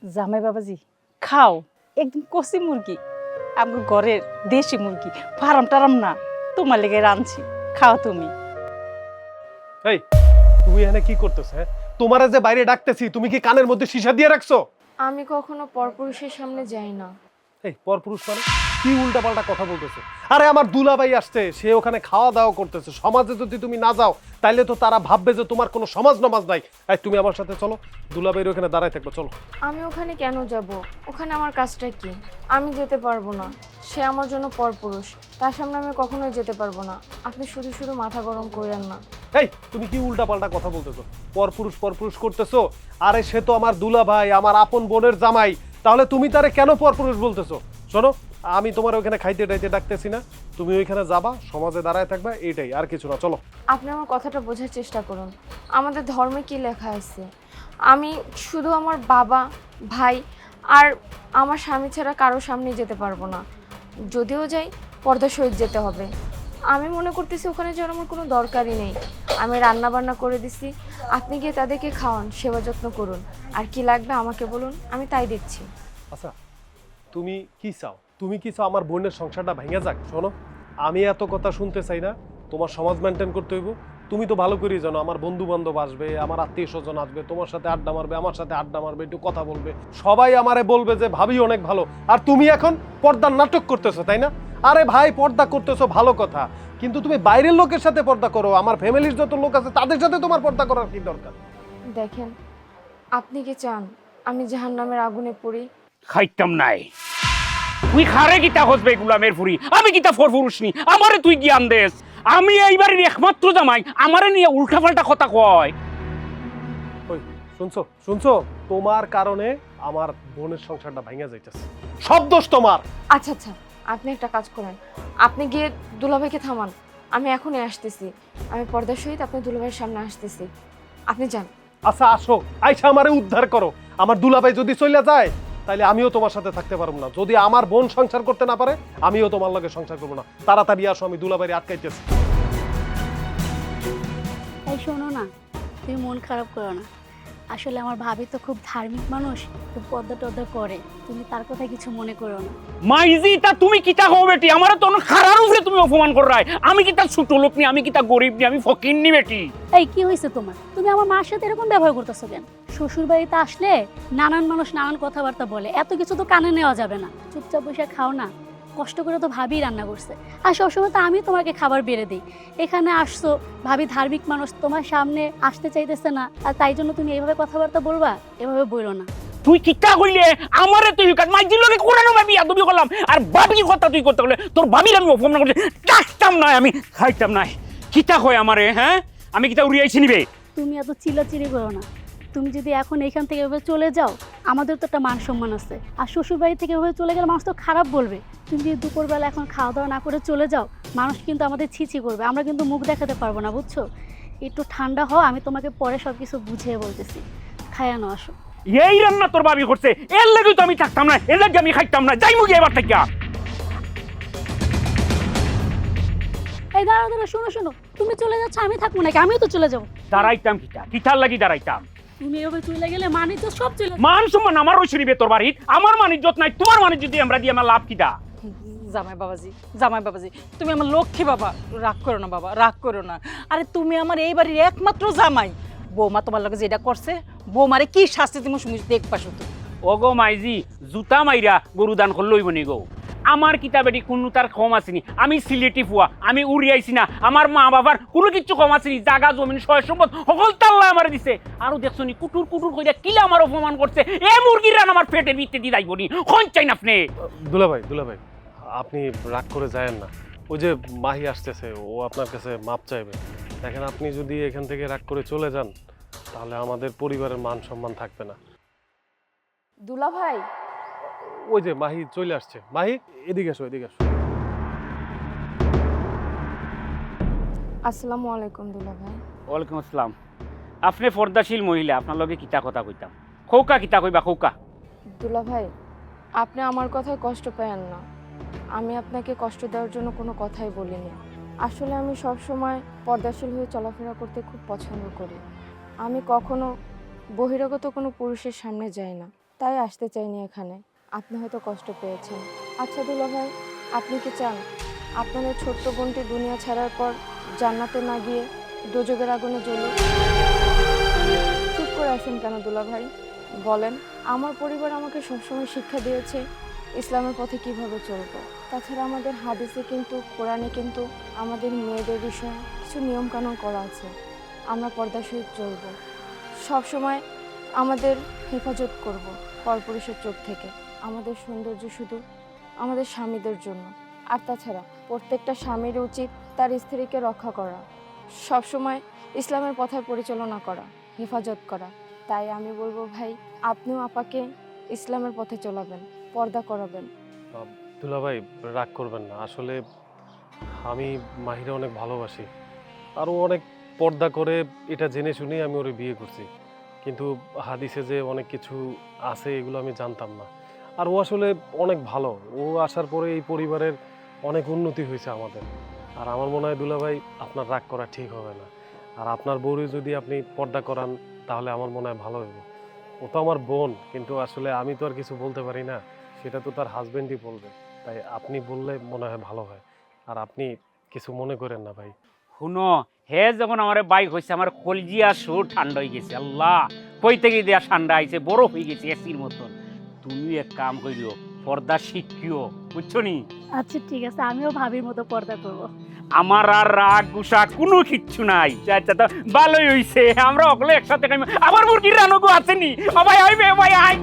জামাই বাবাজি খাও, একদম কষি মুরগি, আমার ঘরের দেশি মুরগি, ফার্ম টারাম না, তোমার লেগে রাঁধছি, খাও তুমি। এই তুমি এখানে কি করতেছ? হ্যাঁ, তোমারে যে বাইরে ডাকতেছি, তুমি কি কানের মধ্যে সীসা দিয়ে রাখছো? আমি কখনো পরপুরুষের সামনে যাই না। এই পরপুরুষ মানে কি উল্টাপাল্টা কথা বলতেছো? আরে আমার দুলাভাই আসছে, সে ওখানে খাওয়া দাওয়া করতেছে। সমাজে যদি তুমি না যাও তাইলে তো তারা ভাববে যে তোমার কোনো সমাজ নমাজ নাই। এই তুমি আমার সাথে চলো, দুলাভাইয়ের ওখানে দাঁড়ায় থাকবো, চলো। আমি ওখানে কেন যাব? ওখানে আমার কাজটা কি? আমি যেতে পারবো না। সে আমার জন্য পরপুরুষ, তার সামনে আমি কখনোই যেতে পারবো না। আপনি শুধু শুধু মাথা গরম করেন না। এই তুমি কি উল্টাপাল্টা কথা বলতেছো? পরপুরুষ পরপুরুষ করতেছো? আরে সে তো আমার দুলাভাই, আমার আপন বোনের জামাই, তাহলে তুমি তারে কেন পরপুরুষ বলতেছো? শোনো, আমি তোমার ওখানে খাইতে টাইতে ডাকতেছি না, তুমি ওইখানে যাবা, সমাজে দাঁড়ায় থাকবা, এইটাই, আর কিছু না, চলো। আপনি আমার কথাটা বোঝার চেষ্টা করুন। আমাদের ধর্মে কি লেখা আছে? আমি শুধু আমার বাবা, ভাই আর আমার স্বামী ছাড়া কারোর সামনে যেতে পারবো না। যদিও যাই, পর্দা সহিত যেতে হবে। আমি মনে করতেছি ওখানে যাওয়ার আমার কোনো দরকারই নেই। আমি রান্না বান্না করে দিছি, আপনি গিয়ে তাদেরকে খাওয়ান, সেবা যত্ন করুন। আর কি লাগবে আমাকে বলুন, আমি তাই দিচ্ছি। আচ্ছা, তুমি কি চাও? তুমি কি চাও আমার বোনের সংসারটা ভেঙে যাক? শোনো, আমি এত কথা শুনতে চাই না, তোমার সমাজ মেনটেন করতে হইব। তুমি তো ভালো করেই জানো আমার বন্ধু বান্ধব আসবে, আমার আত্মীয় স্বজন আসবে, তোমার সাথে আড্ডা মারবে, আমার সাথে আড্ডা মারবে, একটু কথা বলবে, সবাই আমারে বলবে যে ভাবি অনেক ভালো। আর তুমি এখন পর্দার নাটক করতেছো, তাই না? আরে ভাই, পর্দা করতেছো ভালো কথা, কিন্তু তুমি বাইরের লোকের সাথে পর্দা করো, আমার ফ্যামিলির যত লোক আছে তাদের সাথে তোমার পর্দা করার কি দরকার? দেখেন, আপনি কি চান আমি জাহান্নামের আগুনে পড়ি? খাইতাম নাই। তুই খারে কিতা হসবে গুলামের ফুরি, আমি কিতা ফর পুরুষ নি, আমারে তুই জ্ঞান দেস। আমি এইবারের একমাত্র জামাই, আমারে নিয়ে উল্টা পাল্টা কথা কয়। ওই শুনছো শুনছো, তোমার কারণে আমার বোনের সংসারটা ভেঙে যাইতেছে, সব দোষ তোমার। আচ্ছা আচ্ছা, আপনি একটা কাজ করেন, আপনি গিয়ে দুলাভাইকে থামান। আমি এখনই আসতেছি। আমি পর্দার সহিত আপনার দুলাভাইয়ের সামনে আসতেছি। আপনি যান। আচ্ছা আসো, আইসা আমারে উদ্ধার করো। আমার দুলাভাই যদি চলে যায় তাহলে আমিও তোমার সাথে থাকতে পারবো না। যদি আমার বোন সংসার করতে না পারে, আমিও তোমার লগে সংসার করবো না। তাড়াতাড়ি আসো, আমি দুলাভাইরে আটকাইতেছি। এই শোনো না, তুমি মন খারাপ করো না। আসলে আমার ভাবি তো খুব ধার্মিক মানুষ, খুব পদ্মা টদ্দা করে, তুমি তার কথা কিছু মনে করো না। মাইজি তা তুমি কিতা হও বেটি, আমারে তো খারার উপরে তুমি অপমান কর রায়। আমি কিতা ছোট লোক নি, আমি কিতা গরিব নি, আমি ফকির নি বেটি। এই কি হয়েছে তোমার? তুমি আমার মার সাথে এরকম ব্যবহার করতেছো কেন? শ্বশুর বাড়িতে আসলে নানান মানুষ নানান কথাবার্তা বলে, এত কিছু তো কানে নেওয়া যাবে না। চুপচাপ বসে খাও না, কষ্ট করে তো ভাবি রান্না করছে, আর সবসময় তো আমি তোমাকে খাবার বেড়ে দিই। এখানে আসছো, ভাবি ধার্মিক মানুষ, তোমার সামনে আসতে চাইতেছে না, আর তাই জন্য তুমি এইভাবে কথাবার্তা বলবা? এভাবে বলো না। তুই কিতা কইলে আমারে তুই মাইজির লগে কোরানো ভাবি আদবি করলাম, আর ভাবি কথা তুই করতে বলে তোর ভাবির আমি অপমান করতে চাইতাম না, আমি খাইতাম না। কিতা কয় আমারে? হ্যাঁ, আমি কিতা উড়িয়াইছি নিবে? তুমি এত চিল্লাচিল্লি করো না। তুমি যদি এখন এইখান থেকে এভাবে চলে যাও, আমাদের তো একটা মান সম্মান আছে, আর শ্বশুর বাড়ি থেকে এভাবে চলে গেলে মানুষ তো খারাপ বলবে। তুমি যদি দুপুরবেলা এখন খাওয়া দাওয়া না করে চলে যাও, মানুষ কিন্তু আমাদের ছিছি করবে, আমরা কিন্তু মুখ দেখাতে পারবো না, বুঝছো? একটু ঠান্ডা হও, আমি তোমাকে পরে সব কিছু বুঝিয়ে বলতেছি। খায়ানো আসো। এই রান্না তোর ভাবি করছে, এর লাগেই তো আমি থাকতাম না, এর লাগে আমি খাইতাম না। যাই মুখে এবার থেকে। এই দাঁড়া দাঁড়া, শোনো শোনো, তুমি চলে যাচ্ছ, আমি থাকবো নাকি? আমিও তো চলে যাবো। দাঁড়াইতাম কিতা, কিতার লাগি দাঁড়াইতাম? তুমি এভাবে চলে গেলে মানিজ্য সব চলে যাবে। মান সম্মান আমার রইছে নিবে তোর বাড়ির, আমার মানিজ্যত নাই, তোমার মানিজ্য দিয়ে আমরা দিয়ে আমার লাভ কিটা? জামাই বাবাজি, জামাই বাবাজি, তুমি আমার লক্ষ্মী বাবা, রাগ করো না বাবা, রাগ করো না। আরে তুমি আমার এই বাড়ির একমাত্র জামাই, বৌমা তোমার লগে যেটা করছে, বৌমারে কি শাস্তি তুমি শুনি দেখবা শুধু। ওগো মাইজি, জুতা মাইরা গরু দান করলে লইব নি গো? আমার কিতাবেটি কোনো তার কম আসেনি, আমি সিলেটি ফুয়া, আমি উড়িয়াইছি না, আমার মা বাবার কোনো কিছু কম আসেনি, জাগা জমিন সয় সম্পদ সকল তাল্লা আমার দিছে। আরো দেখছো নি কুটুর কুটুর কইরা কিলা আমার অপমান করছে, এ মুরগির রান আমার পেটের ভিতরে দি যাইব নি, কোন চাই না আপনি? দুলাভাই দুলাভাই, আপনি রাগ করে যায়েন না। ওই যে মাহি আসতেছে, ও আপনার কাছে মাপ চাইবে। দেখেন, আপনি যদি এখান থেকে রাগ করে চলে যান তাহলে আমাদের পরিবারের মান সম্মান থাকবে না। দুলাভাই, ওই যে মাহি চলে আসছে। মাহি, এদিকে আসো, এদিকে আসো। আসসালামু আলাইকুম দুলাভাই। ওয়ালাইকুম আসসালাম। আপনি পর্দাশীল মহিলা, আপনার লগে কিতা কথা কইতাম। খৌকা কিতা কইবা খৌকা? দুলাভাই, আপনি আমার কথায় কষ্ট পেয়েন না। আমি আপনাকে কষ্ট দেওয়ার জন্য কোনো কথাই বলিনি। আসলে আমি সবসময় পর্দাশীল হয়ে চলাফেরা করতে খুব পছন্দ করি। আমি কখনো বহিরাগত কোনো পুরুষের সামনে যাই না। তাই আসতে চাইনি এখানে। আপনি হয়তো কষ্ট পেয়েছেন। আচ্ছা দুলাভাই, আপনি কি চান আপনার এই ছোট্ট বোনটি দুনিয়া ছাড়ার পর জান্নাতে না গিয়ে দোজখের আগুনে জ্বলুক? চুপ করে আছেন কেন দুলাভাই? বলেন। আমার পরিবার আমাকে সবসময় শিক্ষা দিয়েছে ইসলামের পথে কিভাবে চলবো। তাছাড়া আমাদের হাদিসে কিন্তু, কোরআনে কিন্তু আমাদের মেয়েদের বিষয়ে কিছু নিয়মকানুন করা আছে। আমরা পর্দার সহিত চলবো, সবসময় আমাদের হেফাজত করব পরপুরুষের চোখ থেকে। আমাদের সৌন্দর্য শুধু আমাদের স্বামীদের জন্য। আর তাছাড়া প্রত্যেকটা স্বামীর উচিত তার স্ত্রীকে রক্ষা করা, সবসময় ইসলামের পথে পরিচালনা করা, হেফাজত করা। তাই আমি বলবো ভাই, আপনিও আপাকে ইসলামের পথে চলাবেন, পর্দা করাবেন। দুলাভাই রাগ করবেন না, আসলে আমি মাহিরা অনেক ভালোবাসি, আরও অনেক পর্দা করে এটা জেনে শুনেই আমি ওরে বিয়ে করছি। কিন্তু হাদিসে যে অনেক কিছু আছে এগুলো আমি জানতাম না। আর ও আসলে অনেক ভালো, ও আসার পরে এই পরিবারের অনেক উন্নতি হয়েছে আমাদের। আর আমার মনে হয় দুলাভাই আপনার রাগ করা ঠিক হবে না। আর আপনার বউরে যদি আপনি পর্দা করান তাহলে আমার মনে হয় ভালো হবে। ও তো আমার বোন, কিন্তু আসলে আমি তো আর কিছু বলতে পারি না, সেটা তো তার হাজবেন্ডই বলবে। তাই আপনি বললে মনে হয় ভালো হয়। আর আপনি কিছু মনে করেন না ভাই। শুনো, হে যখন আমার বাইক হয়েছে আমার কলজিয়া সুর ঠান্ডা হয়ে গেছে। আল্লাহ, কই থেকে দেয়া ঠান্ডা আইছে, বরফ হয়ে গেছে এসির মতন। তুমি এক কাম করিও, পর্দা শিখিও, বুঝছো নি? আচ্ছা ঠিক আছে, আমিও ভাবির মতো পর্দা করব। আমার আর রাগ গুসা কোনো কিচ্ছু নাই। আচ্ছা তো ভালোই হইছে, আমরা সকলে একসাথে খাইম। আবার মুরগির রানগো আছে নি? ও ভাই আইবে, ভাই আই।